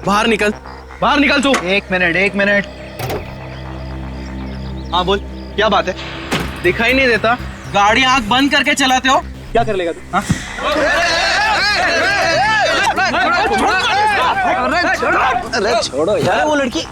बाहर निकल, बाहर निकल तू। एक मिनट। हाँ बोल, क्या बात है? दिखाई नहीं देता? गाड़ी आंख बंद करके चलाते हो? क्या कर लेगा तू? हाँ? अरे छोड़ो यार वो लड़की।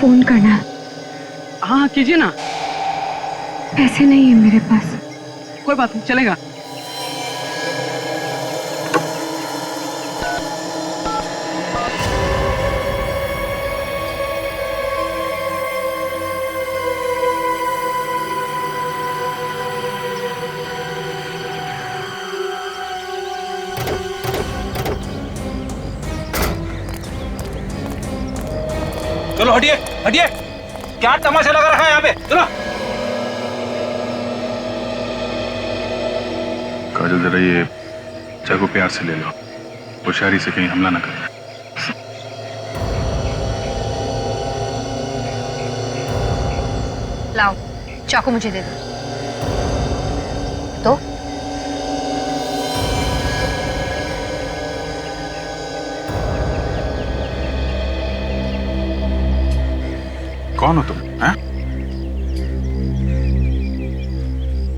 फोन करना। हाँ कीजिए ना। पैसे नहीं है मेरे पास। कोई बात नहीं, चलेगा। चलो हटिए हटिए, क्या तमाशा लगा रखा है यहाँ पे? चलो। काजल जरा ये चाकू प्यार से ले लो, होशियारी से कहीं हमला ना करे। लाओ चाकू मुझे दे दो। तो कौन हो तुम? हैं?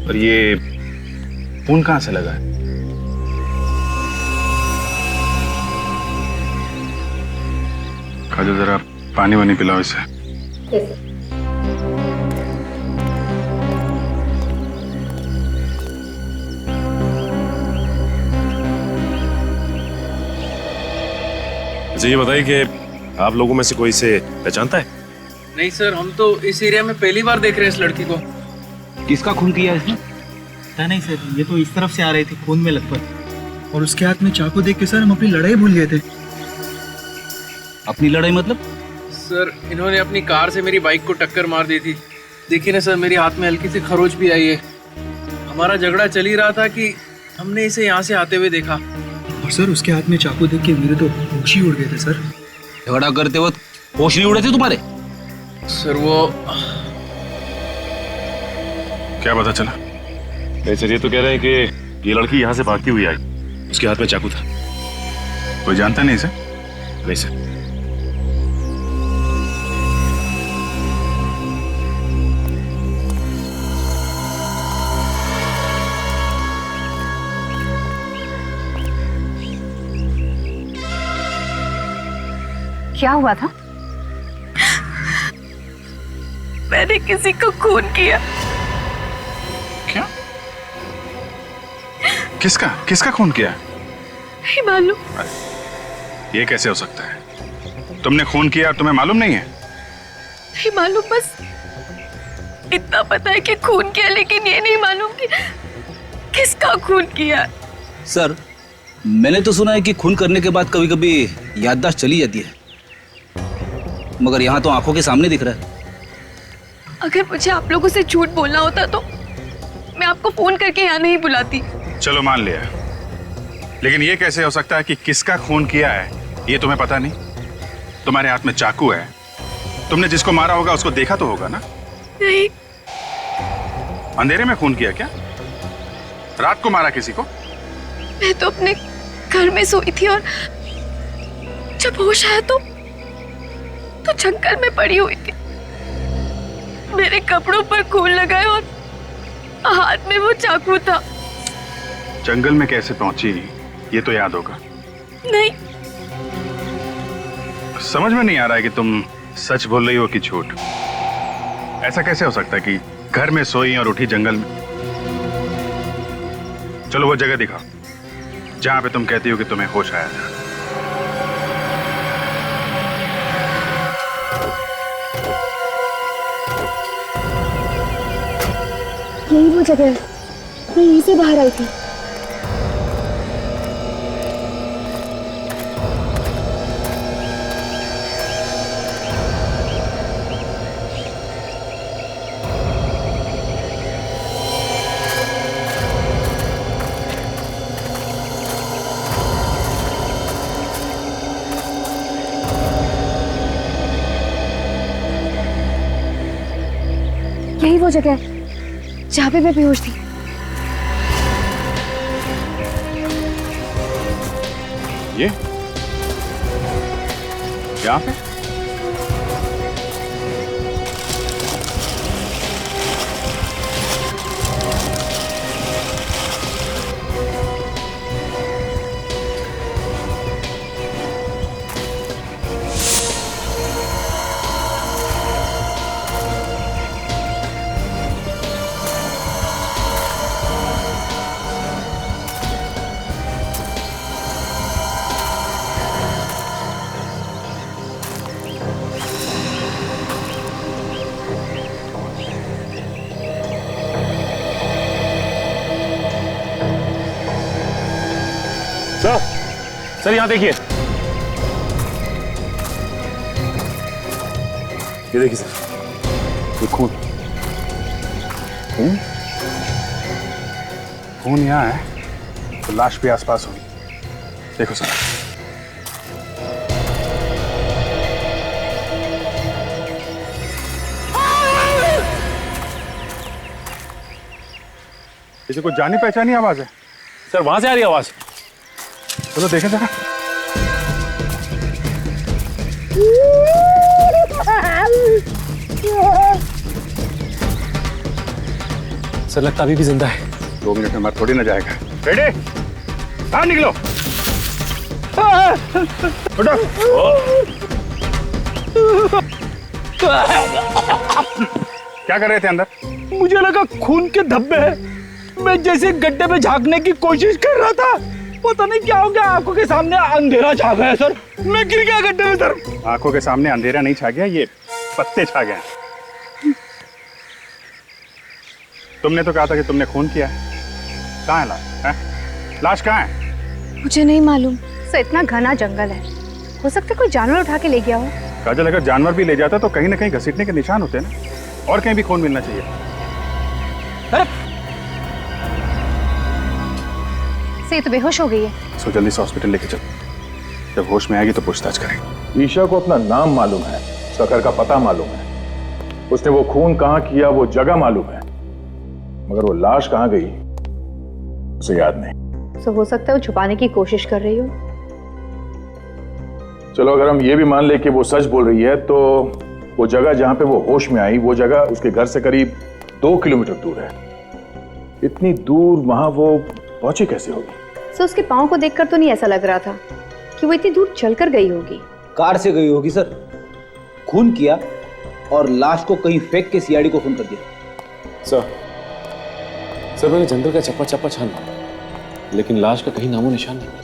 और ये खून कहां से लगा है? काजल जरा पानी वानी पिलाओ इसे। मुझे ये बताइए कि आप लोगों में से कोई इसे पहचानता है? नहीं सर, हम तो इस एरिया में पहली बार देख रहे हैं इस लड़की को। किसका खून किया इसने? पता नहीं सर, ये तो इस तरफ से आ रही थी खून में लथपथ, और उसके हाथ में चाकू देख के सर हम अपनी लड़ाई भूल गए थे। अपनी लड़ाई मतलब? सर इन्होंने अपनी कार से मेरी बाइक को टक्कर मार दी थी। देखिए ना सर, मेरे हाथ में हल्की सी खरोच भी आई है। हमारा झगड़ा चल ही रहा था कि हमने इसे यहाँ से आते हुए देखा। और सर उसके हाथ में चाकू देख के मेरे तो होश ही उड़ गए थे सर। झगड़ा करते वक्त होश नहीं उड़े थे तुम्हारे? सर वो क्या पता चला? नहीं सर, ये तो कह रहे हैं कि ये लड़की यहाँ से भागती हुई आई, उसके हाथ में चाकू था। कोई जानता नहीं इसे? नहीं सर। क्या हुआ था? मैंने किसी को खून किया। क्या? किसका खून किया? नहीं मालूम। ये कैसे हो सकता है? तुमने खून किया और तुम्हें मालूम नहीं है? नहीं मालूम, बस इतना पता है कि खून किया, लेकिन ये नहीं मालूम कि किसका खून किया। सर मैंने तो सुना है कि खून करने के बाद कभी कभी याददाश्त चली जाती है, मगर यहाँ तो आंखों के सामने दिख रहा है। अगर मुझे आप लोगों से झूठ बोलना होता तो मैं आपको फोन करके यहाँ नहीं बुलाती। चलो मान लिया, लेकिन ये कैसे हो सकता है कि किसका खून किया है ये तुम्हें पता नहीं? तुम्हारे हाथ में चाकू है, तुमने जिसको मारा होगा उसको देखा तो होगा ना? नहीं। अंधेरे में खून किया क्या? रात को मारा किसी को? मैं तो अपने घर में सोई थी और जब होश आया तो जंगल में पड़ी हुई थी। मेरे कपड़ों पर खून लगा और हाथ में वो चाकू था। जंगल में कैसे पहुंची ये तो याद होगा। नहीं। समझ में नहीं आ रहा है कि तुम सच बोल रही हो कि झूठ। ऐसा कैसे हो सकता है कि घर में सोई और उठी जंगल में? चलो वो जगह दिखाओ। जहां पे तुम कहती हो कि तुम्हें होश आया था। यही वो जगह है, मैं यहीं से बाहर आई थी। यही वो जगह है जहाँ पे मैं बेहोश थी। ये यहाँ पे? सर यहाँ देखिए, ये देखिए सर, ये खून खून? खून यहाँ है तो लाश भी आसपास होगी। देखो सर, इसे कुछ जानी पहचानी आवाज है। सर वहां से आ रही है आवाज। चलो देखें जरा। सर लगता अभी भी जिंदा है। 2 मिनट में मर थोड़ी ना जाएगा। रेडी, बाहर निकलो। उठो। क्या कर रहे थे अंदर? मुझे लगा खून के धब्बे हैं। मैं जैसे गड्ढे में झांकने की कोशिश कर रहा था, पता नहीं क्या हो गया, आंखों के सामने अंधेरा छा गया सर। मैं गिर गया गड्ढे में सर। आंखों के सामने अंधेरा नहीं छा गया, ये पत्ते छा गए। तुमने तो कहा था कि तुमने खून किया है। कहाँ है लाश? लाश कहाँ है? मुझे नहीं मालूम। सर इतना घना जंगल है, हो सकता है कोई जानवर उठा के ले गया हो। काजल, अगर जानवर भी ले जाता तो कहीं ना कहीं घसीटने के निशान होते हैं ना, और कहीं भी खून मिलना चाहिए। से तो बेहोश हो गई है। सो जल्दी से हॉस्पिटल लेके चलो, जब होश में आएगी तो पूछताछ करेंगे। ईशा को अपना नाम मालूम है, उसका घर का पता मालूम है, उसने वो खून कहाँ किया वो जगह मालूम है, मगर वो लाश कहाँ गई उसे याद नहीं। तो हो सकता है वो छुपाने की कोशिश कर रही हो। चलो अगर हम ये भी मान ले कि वो सच बोल रही है, तो वो जगह जहां पे वो होश में आई, वो जगह उसके घर से करीब 2 किलोमीटर दूर है। इतनी दूर वहां वो पहुंची कैसे होगी? सर उसके पाँव को देखकर तो नहीं ऐसा लग रहा था कि वो इतनी दूर चलकर गई होगी। कार से गई होगी सर, खून किया और लाश को कहीं फेंक के सीआईडी को फोन कर दिया। सर मैंने जंगल का चप्पा चप्पा छाना, लेकिन लाश का कहीं नामो निशान नहीं मिला।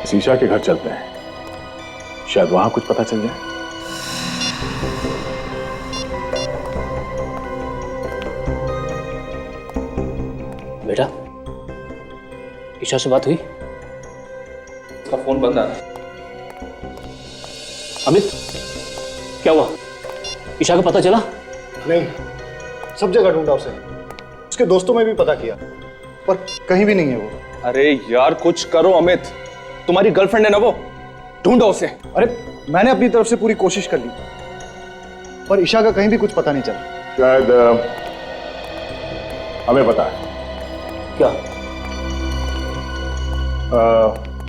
शीशा के घर चलते हैं, शायद वहां कुछ पता चल जाए। बेटा, ईशा से बात हुई? उसका फोन बंद आ रहा है। अमित, क्या हुआ? ईशा का पता चला? नहीं, सब जगह ढूंढा उसे, उसके दोस्तों में भी पता किया, पर कहीं भी नहीं है वो। अरे यार कुछ करो अमित, तुम्हारी गर्लफ्रेंड है ना वो, ढूंढो उसे। अरे मैंने अपनी तरफ से पूरी कोशिश कर ली, पर ईशा का कहीं भी कुछ पता नहीं चला। शायद हमें पता है क्या?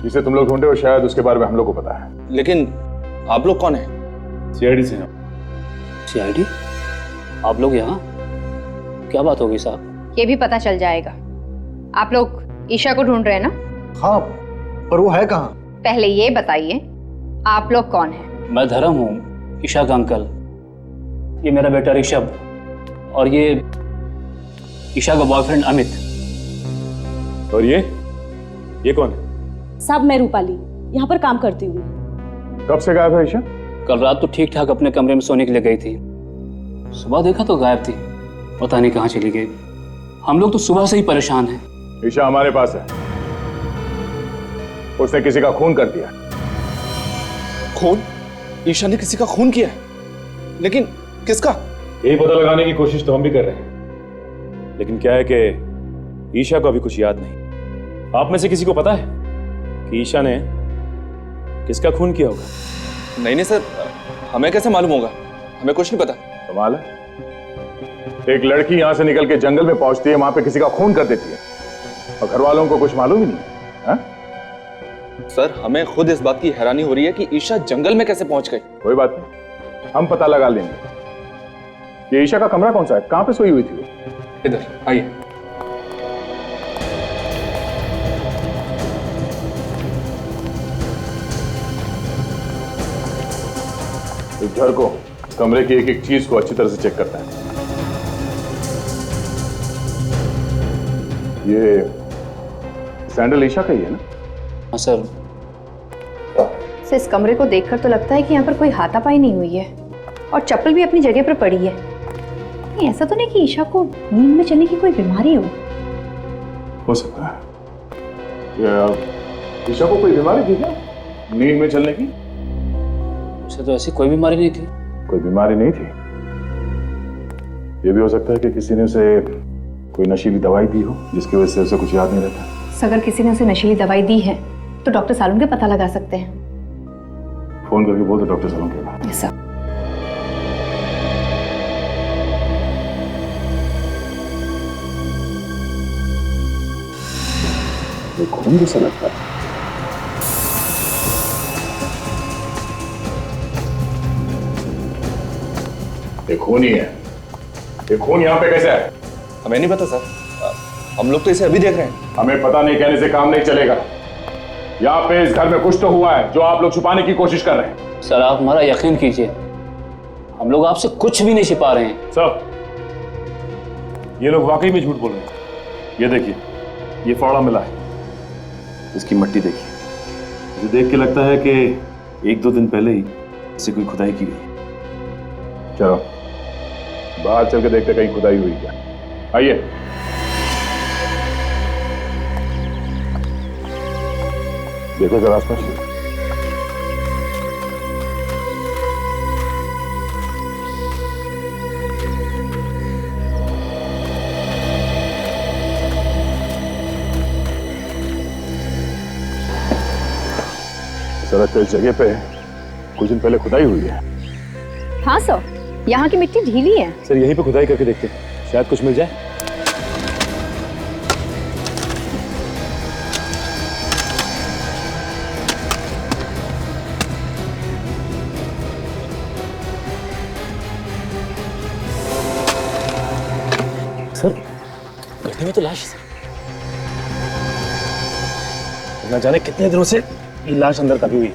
जिसे तुम लोग ढूंढे हो, शायद उसके बारे में हम लोग को पता है। लेकिन आप लोग कौन है? सीआईडी से हैं। सीआईडी? आप लोग यहाँ? क्या बात होगी साहब? ये भी पता चल जाएगा। आप लोग ईशा को ढूंढ रहे हैं ना? हाँ, पर वो है कहाँ? पहले ये बताइए आप लोग कौन हैं? मैं धर्म हूँ, ईशा का अंकल। ये मेरा बेटा ऋषभ, और ये ईशा का बॉयफ्रेंड अमित। और ये कौन है? साहब मैं रूपाली, यहाँ पर काम करती हूँ। कब से गायब है ईशा? कल रात तो ठीक ठाक अपने कमरे में सोने के लिए गई थी, सुबह देखा तो गायब थी, पता नहीं कहाँ चली गई। हम लोग तो सुबह से ही परेशान हैं। ईशा हमारे पास है, उसने किसी का खून कर दिया। खून? ईशा ने किसी का खून किया है? लेकिन किसका? यही पता लगाने की कोशिश तो हम भी कर रहे हैं, लेकिन क्या है कि ईशा को अभी कुछ याद नहीं। आप में से किसी को पता है कि ईशा ने किसका खून किया होगा? नहीं नहीं सर, हमें कैसे मालूम होगा? हमें कुछ नहीं पता। कमाल है, एक लड़की यहां से निकल के जंगल में पहुंचती है, वहां पे किसी का खून कर देती है और घर वालों को कुछ मालूम ही नहीं है। हाँ? सर हमें खुद इस बात की हैरानी हो रही है कि ईशा जंगल में कैसे पहुंच गई। कोई बात नहीं, हम पता लगा लेंगे। ये ईशा का कमरा कौन सा है? कहां पे सोई हुई थी वो? इधर आइए। इस घर को, कमरे की एक एक चीज को अच्छी तरह से चेक करता है। ये सैंडल ईशा का ही है ना? हाँ सर। से इस कमरे को देखकर तो लगता है कि यहाँ पर कोई हाथापाई नहीं हुई है और चप्पल भी अपनी जगह पर पड़ी है। नहीं, ऐसा तो नहीं कि ईशा को नींद में चलने की कोई बीमारी हो सकता है। ईशा को कोई बीमारी थी क्या नींद में चलने की? उसे तो ऐसी कोई बीमारी नहीं थी। कोई बीमारी नहीं थी? ये भी हो सकता है कि किसी ने उसे कोई नशीली दवाई दी हो जिसकी वजह से उसे कुछ याद नहीं रहता। अगर किसी ने उसे नशीली दवाई दी है तो डॉक्टर सालून के पता लगा सकते हैं। फोन करके बोल दो डॉक्टर सालून के पास। Yes sir. ये खून जैसा लगता है। ये खून ही है। ये खून यहाँ पे कैसे है? हमें नहीं पता सर, हम लोग तो इसे अभी देख रहे हैं। हमें पता नहीं कहने से काम नहीं चलेगा। यहाँ पे इस घर में कुछ तो हुआ है जो आप लोग छुपाने की कोशिश कर रहे हैं। सर आप हमारा यकीन कीजिए, हम लोग आपसे कुछ भी नहीं छिपा रहे हैं। सर ये लोग वाकई में झूठ बोल रहे हैं। ये देखिए, ये फावड़ा मिला है, इसकी मट्टी देखिए। मुझे देख के लगता है कि 1-2 दिन पहले ही इसे कोई खुदाई की गई। चलो बाहर चल के देखते कहीं खुदाई हुई क्या। आइए। देखो जरा आसपास। सड़क पे इस जगह पे कुछ दिन पहले खुदाई हुई है। हाँ सर, यहाँ की मिट्टी ढीली है। सर यहीं पे खुदाई करके देखते हैं, शायद कुछ मिल जाए। सर गड्ढे में तो लाश है। न जाने कितने दिनों से ये लाश अंदर दबी हुई है।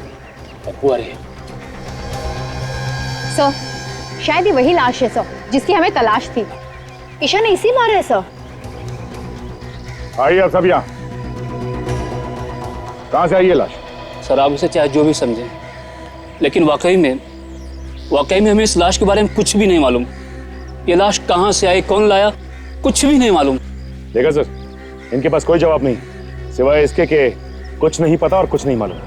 बदबू आ रही है। सर शायद ये वही लाश है सर जिसकी हमें तलाश थी। ईशा ने इसी मारा है सर। आइए अब सब यहाँ। कहाँ से आई है लाश? सर आप उसे चाहे जो भी समझें, लेकिन वाकई में हमें इस लाश के बारे में कुछ भी नहीं मालूम। ये लाश कहाँ से आई, कौन लाया, कुछ भी नहीं मालूम। देखा सर, इनके पास कोई जवाब नहीं सिवाय इसके कि कुछ नहीं पता और कुछ नहीं मालूम।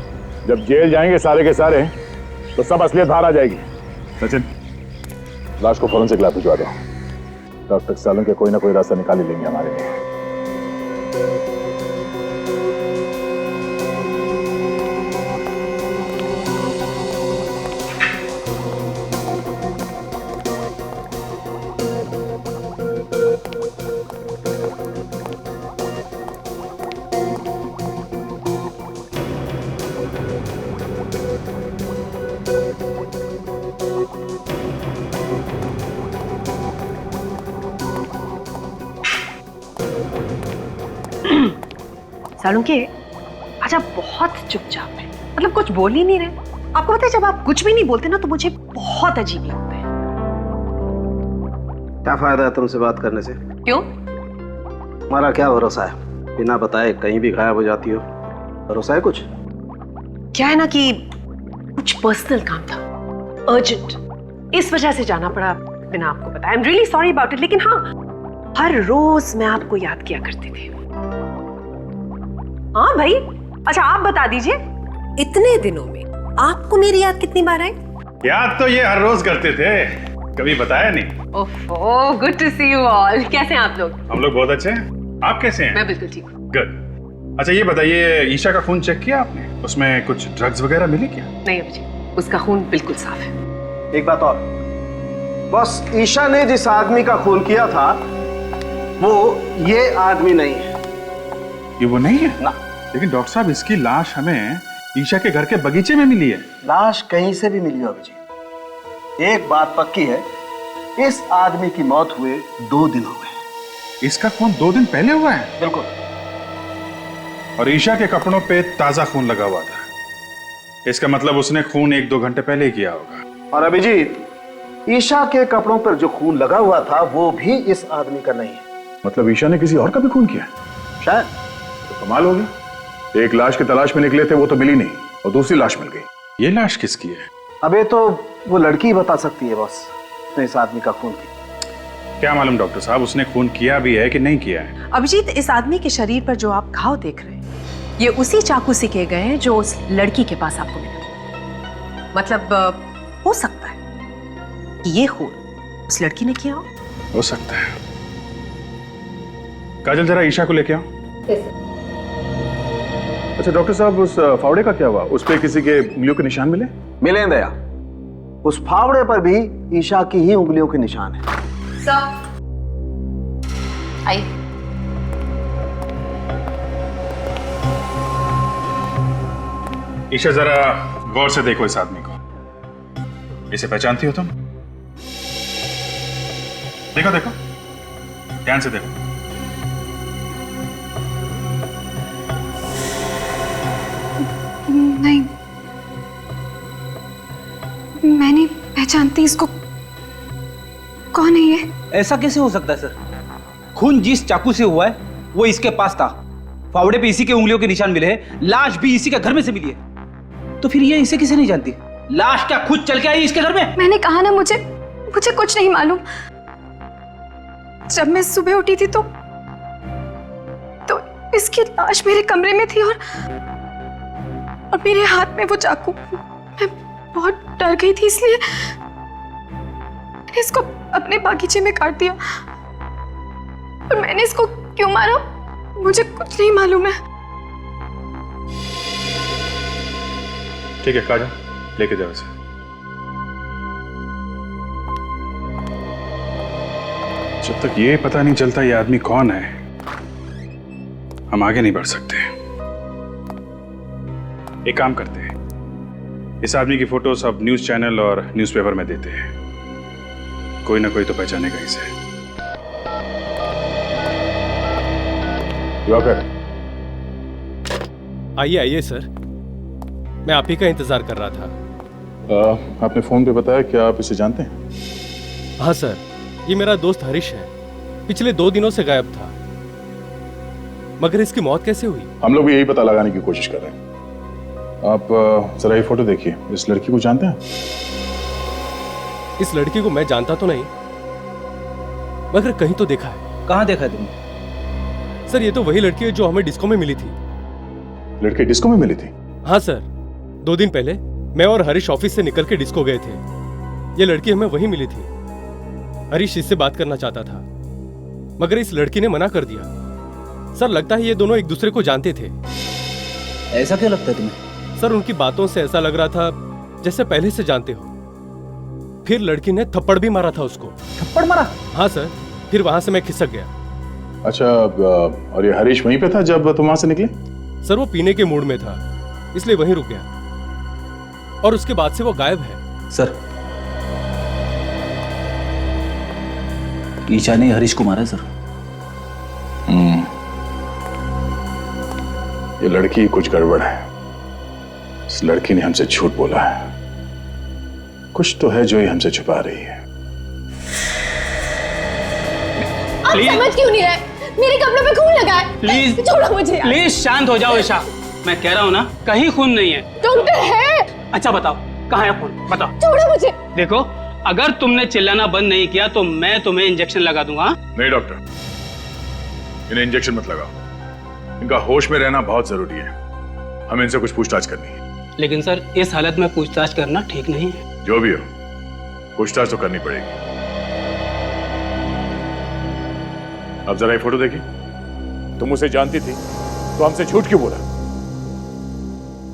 जब जेल जाएंगे सारे के सारे तो सब असलियत बाहर आ जाएगी। सचिन, लाश को फौरन से लैब भिजवा दो। डॉक्टर सालों के कोई ना कोई रास्ता निकाल ही लेंगे हमारे लिए। सालुंके, आज आप बहुत चुपचाप है, मतलब कुछ बोल ही नहीं रहे। आपको पता है जब आप कुछ भी नहीं बोलते ना तो मुझे बहुत अजीब लगता है। क्या फायदा है तुमसे बात करने से? क्यों? हमारा क्या भरोसा है बिना बताए कहीं भी गायब हो जाती हो। भरोसा है कुछ? क्या है ना कि कुछ पर्सनल काम था, अर्जेंट, इस वजह से जाना पड़ा बिना आपको बताया। I am really sorry about it. लेकिन हाँ, हर रोज मैं आपको याद किया करती थी। हाँ भाई, अच्छा आप बता दीजिए, इतने दिनों में आपको मेरी याद कितनी बार आई? याद तो ये हर रोज करते थे, कभी बताया नहीं। ओहो, good to see you all. कैसे हैं आप लोग? हम लोग बहुत अच्छे हैं, आप कैसे हैं? मैं बिल्कुल ठीक हूँ। गुड। अच्छा ये बताइए, ईशा का खून चेक किया आपने? उसमें कुछ ड्रग्स वगैरह मिले क्या? नहीं अभिजीत, उसका खून बिल्कुल साफ है। एक बात और, बस ईशा ने जिस आदमी का खून किया था वो ये आदमी नहीं है। ये वो नहीं है ना। लेकिन डॉक्टर साहब, इसकी लाश हमें ईशा के घर के बगीचे में मिली है। लाश कहीं से भी मिली हो अभिजीत, एक बात पक्की है, इस आदमी की मौत हुए 2 दिन हो गए। इसका खून 2 दिन पहले हुआ है? बिल्कुल। और ईशा के कपड़ों पे ताजा खून लगा हुआ था, इसका मतलब उसने खून 1-2 घंटे पहले ही किया होगा। और अभिजीत, ईशा के कपड़ों पर जो खून लगा हुआ था वो भी इस आदमी का नहीं है। मतलब ईशा ने किसी और का भी खून किया? शायद। तो कमाल हो गया, एक लाश की तलाश में निकले थे, वो तो मिली नहीं और दूसरी लाश मिल गई। ये लाश किसकी है? अबे तो वो लड़की ही बता सकती है बॉस, उसने इस आदमी का खून किया। क्या मालूम डॉक्टर साहब, उसने खून किया भी है कि नहीं किया है? अभिजीत, इस आदमी के शरीर पर जो आप घाव देख रहे हैं, ये उसी चाकू से किए गए हैं जो उस लड़की के पास आपको मिला। मतलब हो सकता है कि ये खून उस लड़की ने किया हो सकता है। काजल, जरा ईशा को लेके आओ। अच्छा डॉक्टर साहब, उस फावड़े का क्या हुआ? उस पे किसी के उंगलियों के निशान मिले? मिले हैं दया, उस फावड़े पर भी ईशा की ही उंगलियों के निशान है। आइए। ईशा, जरा गौर से देखो इस आदमी को। इसे पहचानती हो तुम? देखो देखो, ध्यान से देखो। नहीं, मैं नहीं पहचानती इसको। कौन है ये? ऐसा कैसे हो सकता है सर? खून जिस चाकू से हुआ है वो इसके पास था, फावड़े पे इसी के उंगलियों के निशान मिले हैं, लाश भी इसी के घर में से मिली है। तो फिर ये इसे किसे नहीं जानती? लाश क्या खुद चल के आई इसके घर में? मैंने कहा ना, मुझे कुछ नहीं मालूम। जब मैं सुबह उठी थी तो इसकी लाश मेरे कमरे में थी और मेरे हाथ में वो चाकू। मैं बहुत डर गई थी, इसलिए मैंने इसको अपने बागीचे में काट दिया। और मैंने इसको क्यों मारा मुझे कुछ नहीं मालूम है। ठीक है काजल, लेके जाओ इसे। जब तक ये पता नहीं चलता ये आदमी कौन है, हम आगे नहीं बढ़ सकते। एक काम करते हैं, इस आदमी की फोटो सब न्यूज चैनल और न्यूज़पेपर में देते हैं, कोई ना कोई तो पहचानेगा इसे। आइए आइए सर, मैं आप ही का इंतजार कर रहा था। आपने फोन पे बताया, क्या आप इसे जानते हैं? हाँ सर, ये मेरा दोस्त हरीश है, पिछले 2 दिनों से गायब था। मगर इसकी मौत कैसे हुई? हम लोग भी यही पता लगाने की कोशिश कर रहे हैं। आप जरा ये फोटो देखिए, इस लड़की को जानते हैं? इस लड़की को मैं जानता तो नहीं, मगर कहीं तो देखा है। कहाँ देखा है तुमने? सर, ये तो वही लड़की है जो हमें डिस्को में मिली थी। लड़की डिस्को में मिली थी? हाँ सर, 2 दिन पहले मैं और हरीश ऑफिस से निकल के डिस्को गए थे। ये लड़की हमें वहीं मिली थी। हरीश इससे बात करना चाहता था, मगर इस लड़की ने मना कर दिया। सर, लगता है ये दोनों एक दूसरे को जानते थे। ऐसा क्यों लगता है तुम्हें? सर, उनकी बातों से ऐसा लग रहा था जैसे पहले से जानते हो। फिर लड़की ने थप्पड़ भी मारा था उसको। थप्पड़ मारा? हाँ सर, फिर वहां से मैं खिसक गया। अच्छा, और ये हरीश वहीं पे था जब तुम वहां से निकले? सर, वो पीने के मूड में था, इसलिए वहीं रुक गया और उसके बाद से वो गायब है। सर, ईशा ने हरीश को मारा है सर। ये लड़की कुछ गड़बड़ है। इस लड़की ने हमसे झूठ बोला है, कुछ तो है जो ये हमसे छुपा रही है। आप समझ क्यों नहीं रहे? मेरे कपड़ों पे खून लगा है। प्लीज छोड़ो मुझे यार। प्लीज शांत हो जाओ ईशा। मैं कह रहा हूँ ना, कहीं खून नहीं है। डॉक्टर है। अच्छा बताओ, कहाँ है खून? बताओ। छोड़ो मुझे। देखो, अगर तुमने चिल्लाना बंद नहीं किया तो मैं तुम्हें इंजेक्शन लगा दूंगा। नहीं डॉक्टर, इन्हें इंजेक्शन मत लगाओ। इनका होश में रहना बहुत जरूरी है। हमें इनसे कुछ पूछताछ करनी है। लेकिन सर, इस हालत में पूछताछ करना ठीक नहीं है। जो भी हो, पूछताछ तो करनी पड़ेगी। अब जरा ये फोटो देखिए। तुम उसे जानती थी तो हमसे झूठ क्यों बोला?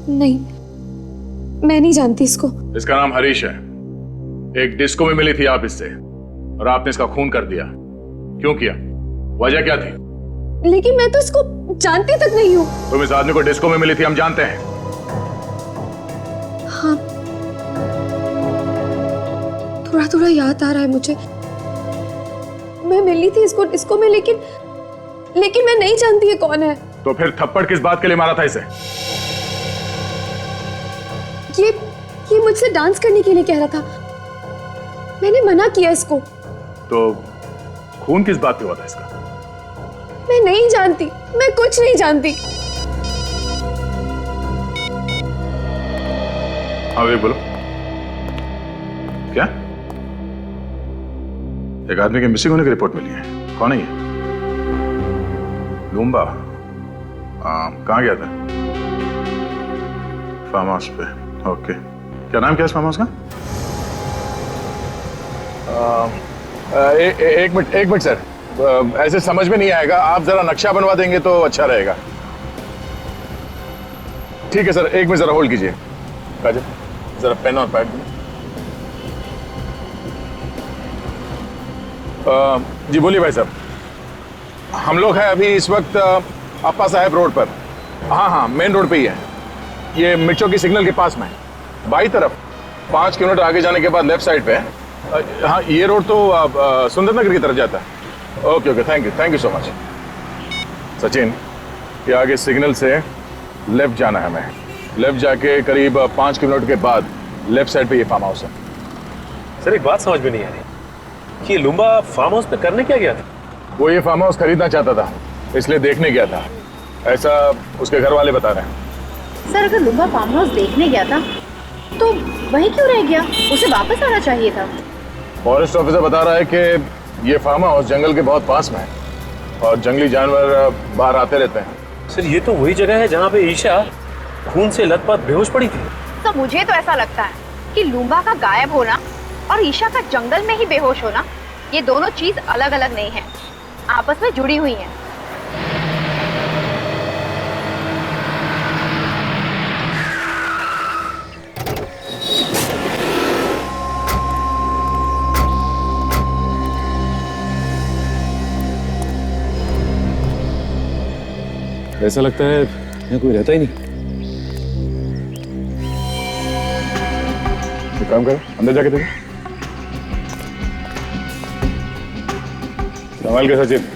नहीं, मैं नहीं जानती इसको। इसका नाम हरीश है। एक डिस्को में मिली थी आप इससे और आपने इसका खून कर दिया। क्यों किया? वजह क्या थी? लेकिन मैं तो इसको जानती तक नहीं हूँ। तुम इस आदमी को डिस्को में मिली थी, हम जानते हैं। हाँ, थोड़ा थोड़ा याद आ रहा है मुझे। मैं मिली थी इसको डिस्को में, लेकिन मैं नहीं जानती ये कौन है। तो फिर थप्पड़ किस बात के लिए मारा था इसे? ये मुझसे डांस करने के लिए कह रहा था। मैंने मना किया इसको। तो खून किस बात पे हुआ था इसका? मैं नहीं जानती, मैं कुछ नहीं जानती। हाँ वे बोलो, क्या? एक आदमी के मिसिंग होने की रिपोर्ट मिली है। कौन है ये? लूम्बा। कहाँ गया था? फार्म हाउस पे। ओके, क्या नाम क्या है इस फार्म हाउस का? एक मिनट सर, ऐसे समझ में नहीं आएगा। आप जरा नक्शा बनवा देंगे तो अच्छा रहेगा। ठीक है सर, एक मिनट जरा होल्ड कीजिए। काजल, जरा पेन और पैड दें। जी बोलिए भाई साहब। हम लोग हैं अभी इस वक्त अप्पा साहब रोड पर। हाँ, मेन रोड पे ही है। ये मिर्चों की सिग्नल के पास में है, बाई तरफ। 5 किलोमीटर आगे जाने के बाद लेफ्ट साइड पे है। हाँ, ये रोड तो सुंदर नगर की तरफ जाता है। Okay, thank you so much. Sachin, ये आगे सिग्नल से लेफ्ट जाना है हमें। लेफ्ट जाके करीब 5 किलोमीटर के बाद लेफ्ट साइड पे ये फार्म हाउस है। सर एक बात समझ में नहीं आ रही कि ये लुम्बा फार्म हाउस पे करने क्या गया था? वो ये फार्म हाउस खरीदना चाहता था, इसलिए देखने गया था, ऐसा उसके घर वाले बता रहे हैं। सर, अगर लुम्बा फार्म हाउस देखने गया था तो वहीं क्यों रह गया? उसे वापस आना चाहिए था। फॉरेस्ट ऑफिसर बता रहा है कि ये फार्म हाउस जंगल के बहुत पास में है और जंगली जानवर बाहर आते रहते हैं। सर ये तो वही जगह है जहाँ पे ईशा खून से लथपथ बेहोश पड़ी थी। तो मुझे तो ऐसा लगता है कि लुम्बा का गायब होना और ईशा का जंगल में ही बेहोश होना, ये दोनों चीज अलग अलग नहीं है, आपस में जुड़ी हुई हैं। ऐसा लगता है यहाँ कोई रहता ही नहीं। एक काम करो, अंदर जाके देखो। संभाल के सचिन।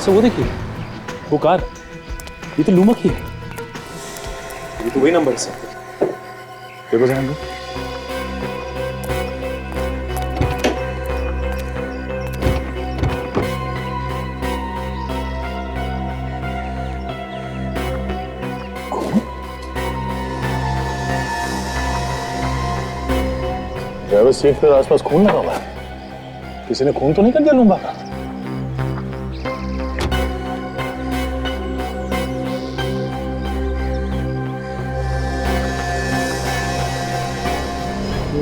सर वो देखिए, वो कार, ये तो लूमा की है। ये तो वही नंबर है सर। देखो जरा अंदर। ड्राइवर सीट पर आसपास खून लगा हुआ है। किसी ने खून तो नहीं कर दिया लूम्बा का?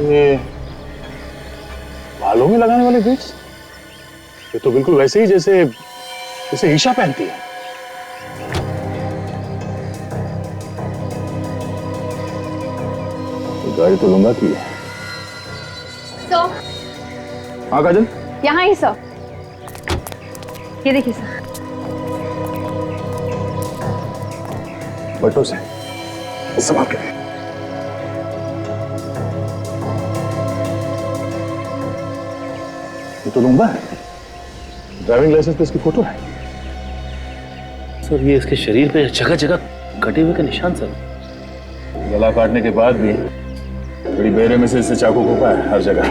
ये बालों में लगाने वाले बीट्स, ये तो बिल्कुल वैसे ही जैसे ईशा पहनती है। गाड़ी तो लूंगा की है। सर, हाँ काजल, यहाँ ही सर, ये देखिए सर। बटो से संभाल के। तो लूंगा है, ड्राइविंग लाइसेंस पे इसकी फोटो है। सर ये इसके शरीर पे जगह जगह कटे हुए का निशान सर। गला काटने के बाद भी बड़ी बेरे में से इससे चाकू घोंपा है हर जगह।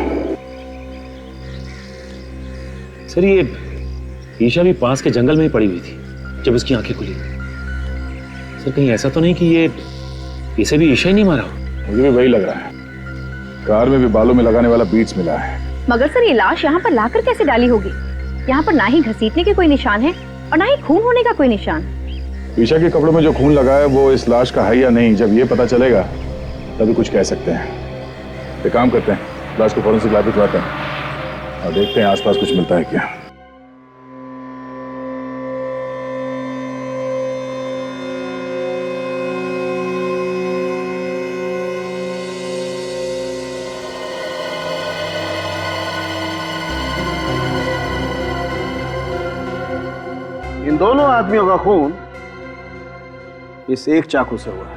सर ये ईशा भी पास के जंगल में ही पड़ी हुई थी जब उसकी आंखें खुली। सर कहीं ऐसा तो नहीं कि ये इसे भी ईशा ही नहीं मारा हो? मुझे भी वही लग रहा है। कार में भी बालों में लगाने वाला बीट्स मिला है। मगर सर ये लाश यहाँ पर लाकर कैसे डाली होगी? यहाँ पर ना ही घसीटने के कोई निशान है और ना ही खून होने का कोई निशान। ईशा के कपड़ों में जो खून लगा है वो इस लाश का है या नहीं, जब ये पता चलेगा तभी कुछ कह सकते हैं। एक काम करते हैं, लाश को फॉरेंसिक लैब भिजवाते हैं और देखते हैं आसपास कुछ मिलता है क्या। इन दोनों आदमियों का खून इस एक चाकू से हुआ है।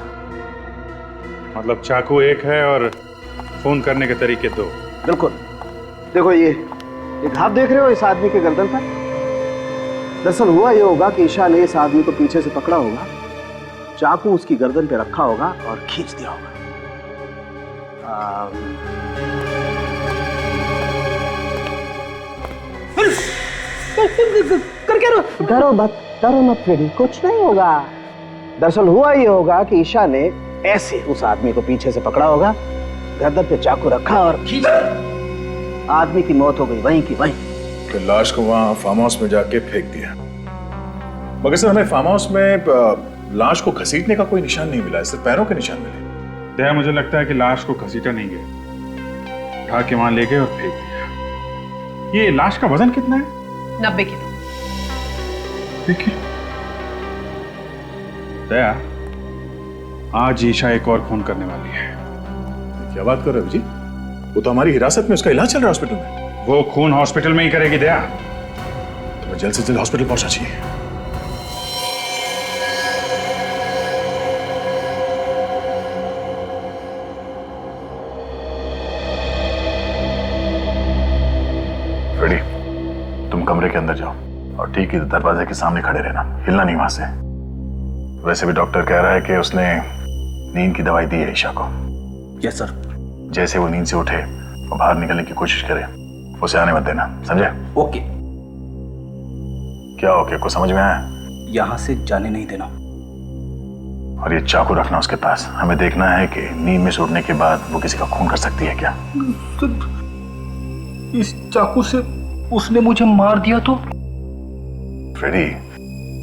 मतलब चाकू एक है और खून करने के तरीके दो। बिल्कुल। देखो ये घाव देख रहे हो इस आदमी के गर्दन पर? दरअसल हुआ ये होगा कि ईशा ने इस आदमी को पीछे से पकड़ा होगा, चाकू उसकी गर्दन पे रखा होगा और खींच दिया होगा। कर क्या डरो मत फ्रेडी, कुछ नहीं होगा। दरअसल हुआ ये होगा कि ईशा ने ऐसे उस आदमी को पीछे से पकड़ा होगा, गर्दन पे चाकू रखा और खींच दिया। आदमी की मौत हो गई वहीं की वहीं। फिर लाश को वहां फार्म हाउस में जाके फेंक दिया। मगर सर हमें फार्म हाउस में लाश को घसीटने का कोई निशान नहीं मिला, सिर्फ पैरों के निशान मिले। दया मुझे लगता है कि लाश को घसीटा नहीं गया, उठा के वहां ले गए और फेंक दिया। ये लाश का वजन कितना है? 90 किलो। देखिए दया, आज ईशा एक और खून करने वाली है। क्या बात कर रहे हो जी? वो तो हमारी हिरासत में, उसका इलाज चल रहा है हॉस्पिटल में। वो खून हॉस्पिटल में ही करेगी दया। तो जल्द से जल्द हॉस्पिटल पहुंचना चाहिए। फ्रेडी, तुम कमरे के अंदर जाओ और ठीक इधर दरवाजे के सामने खड़े रहना, हिलना नहीं वहां से। वैसे भी डॉक्टर कह रहा है कि उसने नींद की दवाई दी है ईशा को। Yes sir. जैसे वो नींद से उठे और बाहर निकलने की कोशिश करे, उसे आने मत देना, समझे? ओके। क्या ओके? कुछ समझ में आया? यहां से जाने नहीं देना। और ये चाकू रखना उसके पास। हमें देखना है कि नींद में से उठने के बाद वो किसी का खून कर सकती है क्या। इस चाकू से उसने मुझे मार दिया तो? फ्रेडी,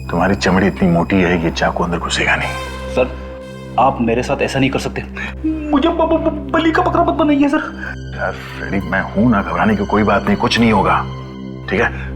तुम्हारी चमड़ी इतनी मोटी है, ये चाकू अंदर घुसेगा नहीं। सर आप मेरे साथ ऐसा नहीं कर सकते, मुझे बलि का बकरा मत बनाइए सर। यार फ्रेडी, मैं हूं ना, घबराने की कोई बात नहीं, कुछ नहीं होगा, ठीक है?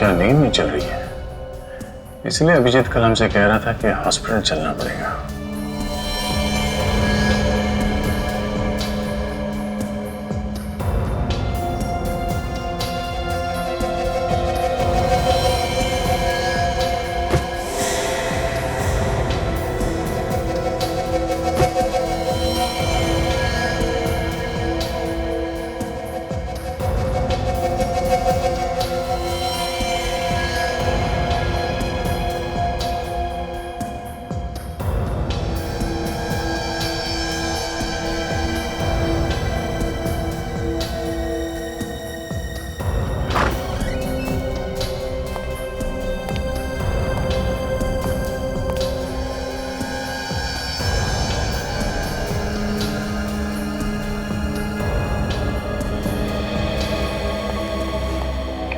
ईशा नींद में चल रही है, इसलिए अभिजीत कल हमसे कह रहा था कि हॉस्पिटल चलना पड़ेगा।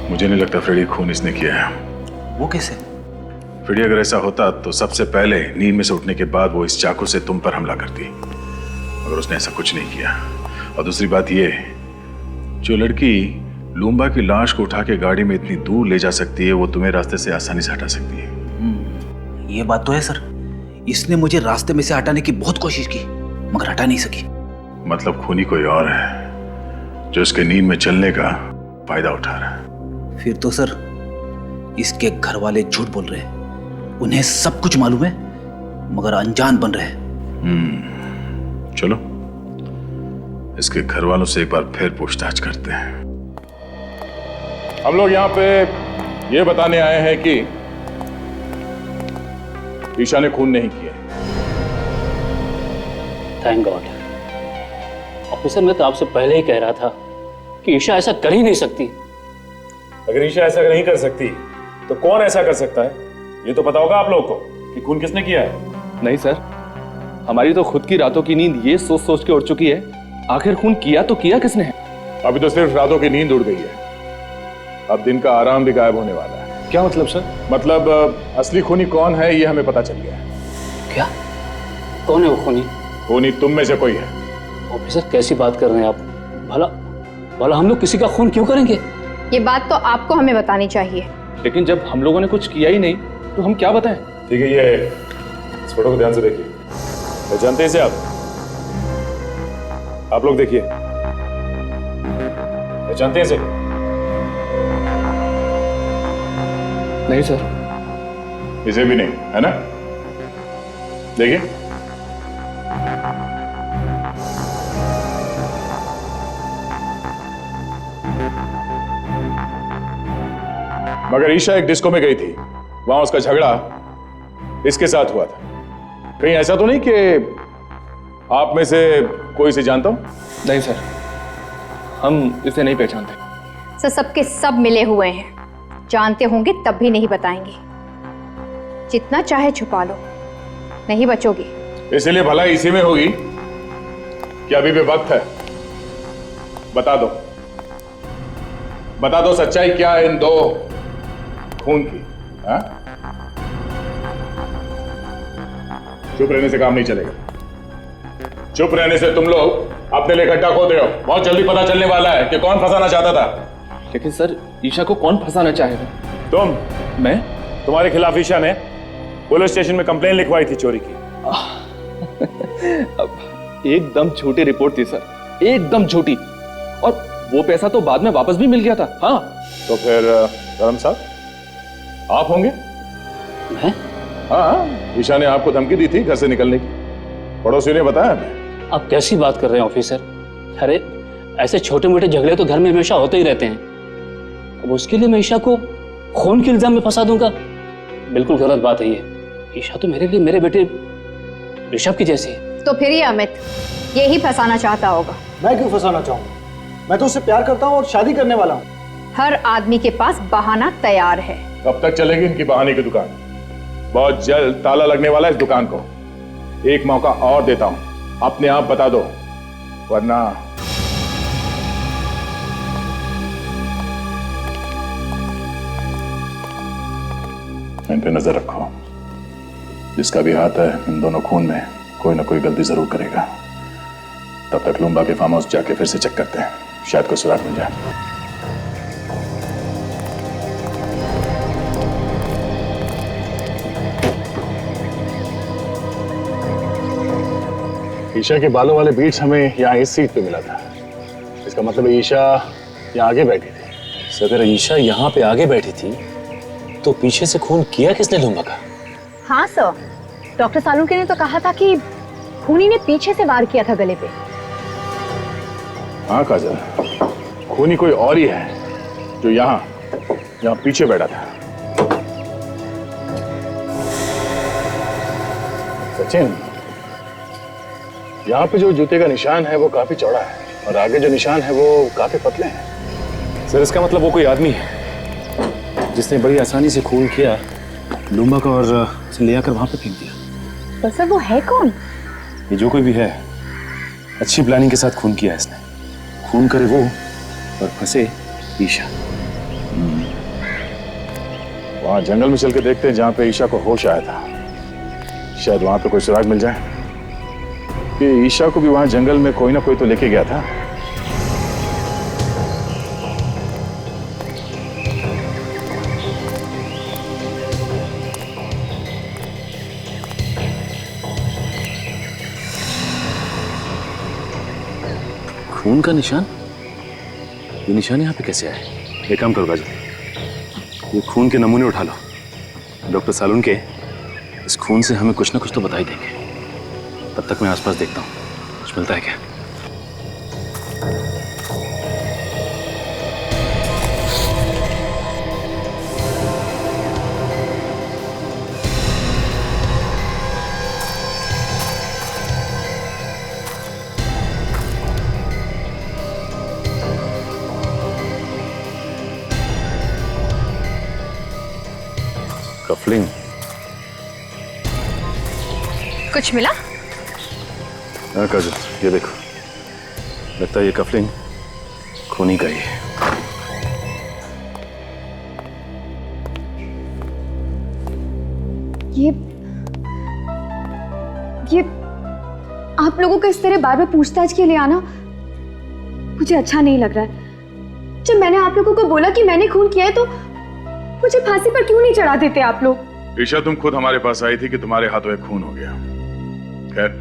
मुझे नहीं लगता फ्रेडी खून इसने किया है। वो कैसे? फ्रेडी अगर ऐसा होता तो सबसे पहले नींद में से उठने के बाद वो इस चाकू से तुम पर हमला करती, मगर उसने ऐसा कुछ नहीं किया। और दूसरी बात ये, जो लड़की लूम्बा की लाश को उठा के गाड़ी में इतनी दूर ले जा सकती है, वो तुम्हें रास्ते से आसानी से हटा सकती है। ये बात तो है सर, इसने मुझे रास्ते में से हटाने की बहुत कोशिश की मगर हटा नहीं सकी। मतलब खूनी कोई और है जो इसके नींद में चलने का फायदा उठा रहा है। फिर तो सर इसके घर वाले झूठ बोल रहे हैं, उन्हें सब कुछ मालूम है मगर अनजान बन रहे हैं। चलो इसके घर वालों से एक बार फिर पूछताछ करते हैं। हम लोग यहाँ पे ये बताने आए हैं कि ईशा ने खून नहीं किया। Thank God. ऑफिसर, मैं तो आपसे पहले ही कह रहा था कि ईशा ऐसा कर ही नहीं सकती। अगर ईशा ऐसा नहीं कर सकती तो कौन ऐसा कर सकता है, ये तो पता होगा आप लोगों को कि खून किसने किया है। नहीं सर, हमारी तो खुद की रातों की नींद ये सोच सोच के उड़ चुकी है, आखिर खून किया तो किया किसने है। अभी तो सिर्फ रातों की नींद उड़ गई है, अब दिन का आराम भी गायब होने वाला है। क्या मतलब सर? मतलब असली खूनी कौन है ये हमें पता चल गया है। क्या? कौन है वो खूनी? खूनी तुम में से कोई है। ऑफिसर, कैसी बात कर रहे हैं आप? भला भला हम लोग किसी का खून क्यों करेंगे? ये बात तो आपको हमें बतानी चाहिए। लेकिन जब हम लोगों ने कुछ किया ही नहीं तो हम क्या बताएं? ठीक है, ये इस फोटो को ध्यान से देखिए। पहचानते हैं इसे आप लोग देखिए, पहचानते हैं इसे? नहीं सर। इसे भी नहीं, है ना? देखिए, मगर ईशा एक डिस्को में गई थी, वहां उसका झगड़ा इसके साथ हुआ था। कहीं ऐसा तो नहीं कि आप में से कोई इसे जानता हो? नहीं सर, हम इसे नहीं पहचानते। सर सबके सब मिले हुए हैं, जानते होंगे तब भी नहीं बताएंगे। जितना चाहे छुपा लो, नहीं बचोगे। इसलिए भला इसी में होगी कि अभी भी वक्त है। बता दो, बता दो सच्चाई क्या है इन दो खून की। हाँ? चुप रहने से काम नहीं चलेगा। चुप रहने से तुम लोग अपने लिए गड्ढा खोद रहे हो। बहुत जल्दी पता चलने वाला है कि कौन फंसाना चाहता था। लेकिन सर, ईशा को कौन फंसाना चाहेगा? तुम। मैं? तुम्हारे खिलाफ ईशा ने पुलिस स्टेशन में कंप्लेन लिखवाई थी चोरी की। अब एकदम झूठी रिपोर्ट थी सर, एकदम झूठी। और वो पैसा तो बाद में वापस भी मिल गया था। हाँ। तो फिर धर्म साहब आप होंगे? मैं? हाँ, ईशा ने आपको धमकी दी थी घर से निकलने की, पड़ोसियों ने बताया हमें। आप कैसी बात कर रहे हैं ऑफिसर? अरे ऐसे छोटे मोटे झगड़े तो घर में हमेशा होते ही रहते हैं। अब उसके लिए मैं ईशा को खून के इल्जाम में फंसा दूंगा? बिल्कुल गलत बात है ये। ईशा तो मेरे लिए मेरे बेटे ऋषभ की जैसी है। तो फिर ये अमित यही फंसाना चाहता होगा। मैं क्यों फंसाना चाहूंगा? मैं तो उससे प्यार करता हूँ और शादी करने वाला हूँ। हर आदमी के पास बहाना तैयार है। कब तक चलेगी इनकी बहाने की दुकान? बहुत जल्द ताला लगने वाला है इस दुकान को। एक मौका और देता हूं, अपने आप बता दो, वरना इन पे नजर रखो। जिसका भी हाथ है इन दोनों खून में, कोई ना कोई गलती जरूर करेगा। तब तक लूम्बा के फार्म हाउस जाके फिर से चेक करते हैं, शायद कोई सुराग मिल जाए। ईशा के बालों वाले बीट्स हमें यहाँ इस सीट पे मिला था। इसका मतलब ईशा यहाँ आगे बैठी थी। अगर ईशा यहाँ पे आगे बैठी थी तो पीछे से खून किया किसने लुम्बा का? हाँ सर, डॉक्टर सालुंके ने तो कहा था कि खूनी ने पीछे से वार किया था गले पे। हाँ काजल, खूनी कोई और ही है जो यहाँ पीछे बैठा था। सचिन, यहाँ पे जो जूते का निशान है वो काफी चौड़ा है और आगे जो निशान है वो काफी पतले हैं। सर इसका मतलब वो कोई आदमी है जिसने बड़ी आसानी से खून किया लुम्बा का और उसे ले आकर वहां पे फेंक दिया। पर सर वो है कौन? ये जो कोई भी है अच्छी प्लानिंग के साथ खून किया इसने। खून करे वो और फंसे ईशा। वहां जंगल में चल के देखते हैं जहां पे ईशा को होश आया था। शायद वहां पे कोई सुराग मिल जाए कि ईशा को भी वहां जंगल में कोई ना कोई तो लेके गया था। खून का निशान? ये निशान यहाँ पे कैसे आए? एक काम करो काजल, ये खून के नमूने उठा लो। डॉक्टर सालुंके इस खून से हमें कुछ ना कुछ तो बता ही देंगे। तब तक मैं आसपास देखता हूँ कुछ मिलता है क्या। कफलिंग। कुछ मिला? हाँ काजल, ये देखो, लगता है ये कफलिंग खूनी का ही है। ये आप लोगों का इस तरह बार बार पूछताछ के लिए आना मुझे अच्छा नहीं लग रहा है। जब मैंने आप लोगों को बोला कि मैंने खून किया है तो मुझे फांसी पर क्यों नहीं चढ़ा देते आप लोग? ईशा, तुम खुद हमारे पास आई थी कि तुम्हारे हाथों एक खून हो गया। खैर,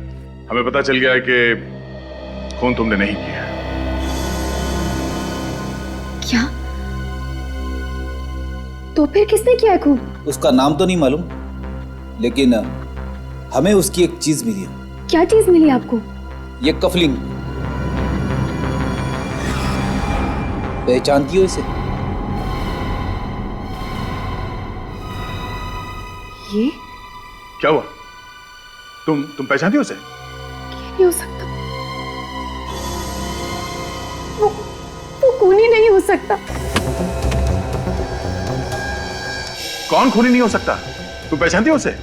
हमें पता चल गया है कि खून तुमने नहीं किया। क्या? तो फिर किसने किया खून? उसका नाम तो नहीं मालूम, लेकिन हमें उसकी एक चीज मिली है। क्या चीज मिली आपको? ये कफलिंग। पहचानती हो इसे? ये क्या हुआ? तुम पहचानती हो उसे? नहीं हो सकता, वो खूनी नहीं हो सकता। कौन खूनी नहीं हो सकता? तुम पहचानती हो उसे?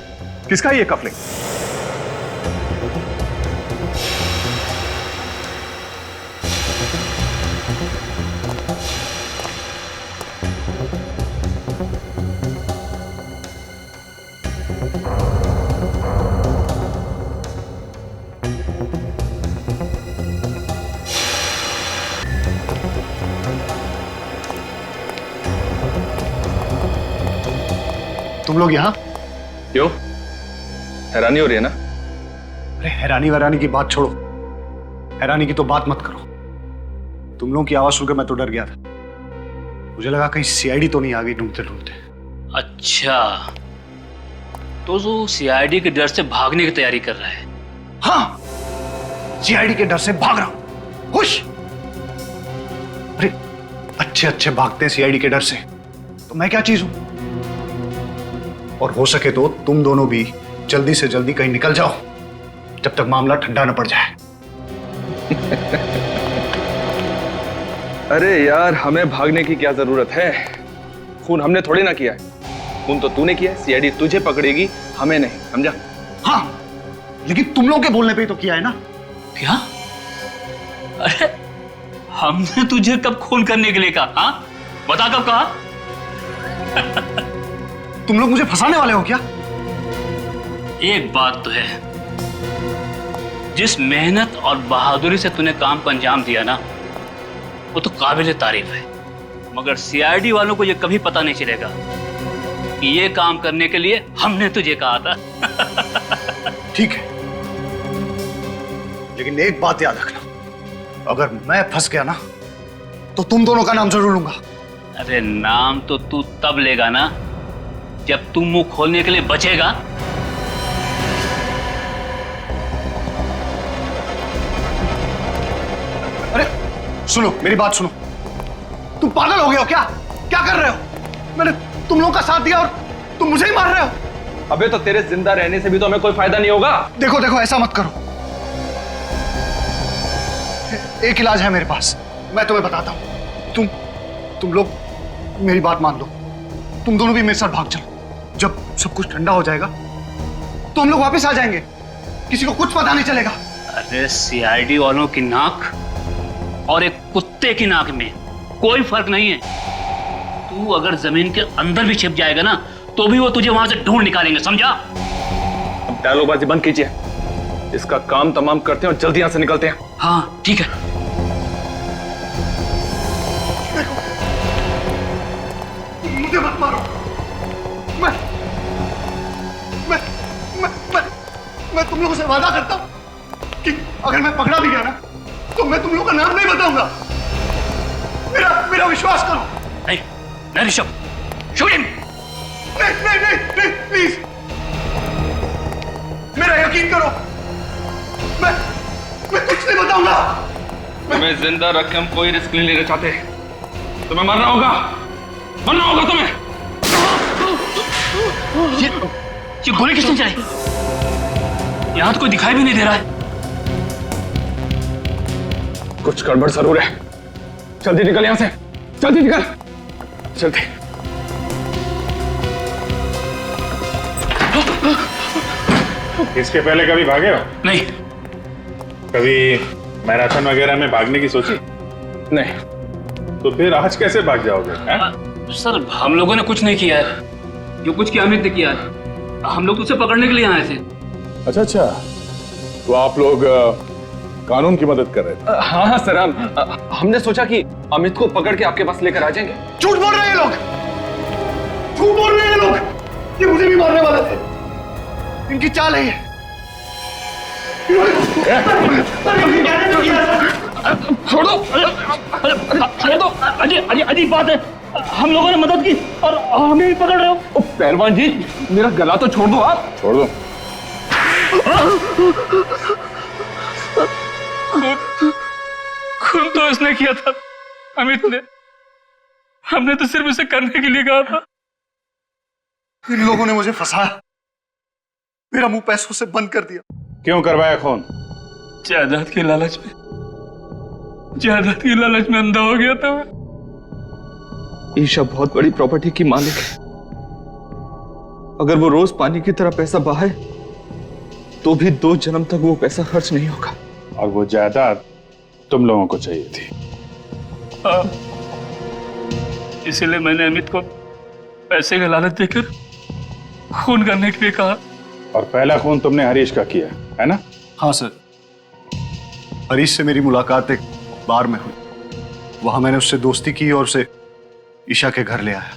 किसका है ये कफलिंग? तुम लोग यहाँ क्यों? हैरानी हो रही है ना? अरे हैरानी वैरानी की बात छोड़ो, हैरानी की तो बात मत करो। तुम लोगों की आवाज सुनकर मैं तो डर गया था। मुझे लगा कहीं सीआईडी तो नहीं आ गई ढूंढते ढूंढते। अच्छा, तो जो सीआईडी के डर से भागने की तैयारी कर रहा है? हाँ, सीआईडी के डर से भाग रहा हूं। खुश? अरे अच्छे अच्छे भागते हैं सीआईडी के डर से, तो मैं क्या चीज हूं? और हो सके तो तुम दोनों भी जल्दी से जल्दी कहीं निकल जाओ जब तक मामला ठंडा न पड़ जाए। अरे यार, हमें भागने की क्या जरूरत है? खून हमने थोड़ी ना किया है। खून तो तूने किया है। सीआईडी तुझे पकड़ेगी, हमें नहीं, समझा? हाँ, लेकिन तुम लोगों के बोलने पे ही तो किया है ना। क्या? अरे हमने तुझे कब खून करने के लिए कहा? हाँ, बता कब कहा? तुम लोग मुझे फंसाने वाले हो क्या? एक बात तो है, जिस मेहनत और बहादुरी से तूने काम को अंजाम दिया ना, वो तो काबिल तारीफ है। मगर सीआईडी वालों को ये कभी पता नहीं चलेगा कि ये काम करने के लिए हमने तुझे कहा था। ठीक है, लेकिन एक बात याद रखना, अगर मैं फंस गया ना तो तुम दोनों का नाम जरूर लूंगा। अरे नाम तो तू तब लेगा ना जब तू मुंह खोलने के लिए बचेगा। अरे सुनो, मेरी बात सुनो। तुम पागल हो गए हो क्या? क्या कर रहे हो? मैंने तुम लोगों का साथ दिया और तुम मुझे ही मार रहे हो। अबे तो तेरे जिंदा रहने से भी तो हमें कोई फायदा नहीं होगा। देखो देखो, ऐसा मत करो। एक इलाज है मेरे पास, मैं तुम्हें बताता हूं। तुम लोग मेरी बात मान लो, तुम दोनों भी मेरे साथ भाग चलो। जब सब कुछ ठंडा हो जाएगा तो हम लोग वापस आ जाएंगे, किसी को कुछ पता नहीं चलेगा। अरे सीआईडी वालों की नाक और एक कुत्ते की नाक में कोई फर्क नहीं है। तू अगर जमीन के अंदर भी छिप जाएगा ना तो भी वो तुझे वहां से ढूंढ निकालेंगे, समझा? अब डायलॉगबाजी बंद कीजिए, इसका काम तमाम करते हैं और जल्दी यहां से निकलते हैं। हाँ ठीक है। मुझे मत मारो। मैं तुम लोगों से वादा करता हूं कि अगर मैं पकड़ा भी गया ना तो मैं तुम लोगों का नाम नहीं बताऊंगा। मेरा विश्वास करो। नहीं ऋषभ, शूट हिम। नहीं, प्लीज मेरा यकीन करो। मैं कुछ नहीं बताऊंगा। तुम्हें जिंदा रख के हम कोई रिस्क नहीं लेना चाहते। तुम्हें मरना होगा तुम्हें। ये गोली किसने चलाई? यहां तो कोई दिखाई भी नहीं दे रहा है। कुछ गड़बड़ जरूर है। जल्दी निकल यहां से, जल्दी निकल, जल्दी। इसके पहले कभी भागे हो? नहीं। कभी मैराथन वगैरह में भागने की सोची? नहीं। तो फिर आज कैसे भाग जाओगे? सर हम लोगों ने कुछ नहीं किया है, जो कुछ किया अमित ने किया है। हम लोग तो उसे पकड़ने के लिए आए थे। अच्छा, तो आप लोग कानून की मदद कर रहे थे? हाँ सर, हमने सोचा कि अमित को पकड़ के आपके पास लेकर आ जाएंगे। झूठ बोल रहे हैं लोग, झूठ बोल रहे हैं लोग। ये मुझे भी मारने वाले थे, इनकी चाल है ये। छोड़ दो, अजीब बात है। हम लोगों ने मदद की और हमें भी पकड़ रहे हो। पहलवान जी, मेरा गला तो छोड़ दो आप। छोड़ दो। खून तो इसने किया था, अमित ने। हमने तो सिर्फ उसे करने के लिए कहा था। इन लोगों ने मुझे फंसाया, मेरा मुंह पैसों से बंद कर दिया। क्यों करवाया खून? जायदाद की लालच में अंधा हो गया था मैं। ईशा बहुत बड़ी प्रॉपर्टी की मालिक है। अगर वो रोज पानी की तरह पैसा बहाए तो भी 2 जन्म तक वो पैसा खर्च नहीं होगा। और वो जायदाद तुम लोगों को चाहिए थी। इसीलिए मैंने अमित को पैसे का लालच देकर खून करने के लिए कहा। और पहला खून तुमने हरीश का किया है ना? हाँ सर, हरीश से मेरी मुलाकात एक बार में हुई। वहां मैंने उससे दोस्ती की और उसे ईशा के घर ले आया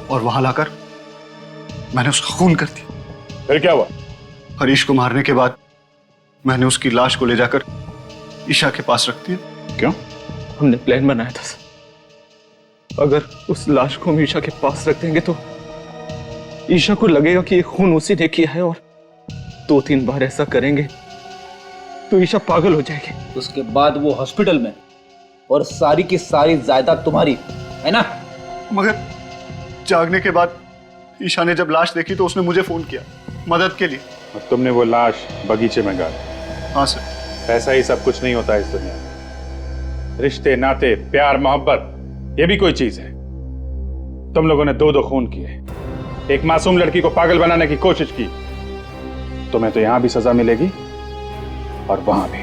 और वहां लाकर मैंने उसका खून कर दिया। फिर क्या हुआ? हरीश को मारने के बाद मैंने उसकी लाश को ले जाकर ईशा के पास रख दिया। क्यों? हमने प्लान बनाया था सर, अगर उस लाश को हम ईशा के पास रख देंगे तो ईशा को लगेगा कि ये खून उसी ने किया है, और 2-3 बार ऐसा करेंगे तो ईशा पागल हो जाएगी। उसके बाद वो हॉस्पिटल में, और सारी की सारी जायदाद तुम्हारी है ना? मगर जागने के बाद ईशा ने जब लाश देखी तो उसने मुझे फोन किया मदद के लिए। और तुमने वो लाश बगीचे में गाड़ी? हाँ सर। पैसा ही सब कुछ नहीं होता इस दुनिया में। रिश्ते, नाते, प्यार, मोहब्बत, ये भी कोई चीज है। तुम लोगों ने 2 खून किए, एक मासूम लड़की को पागल बनाने की कोशिश की। तुम्हें तो यहां भी सजा मिलेगी और वहां भी।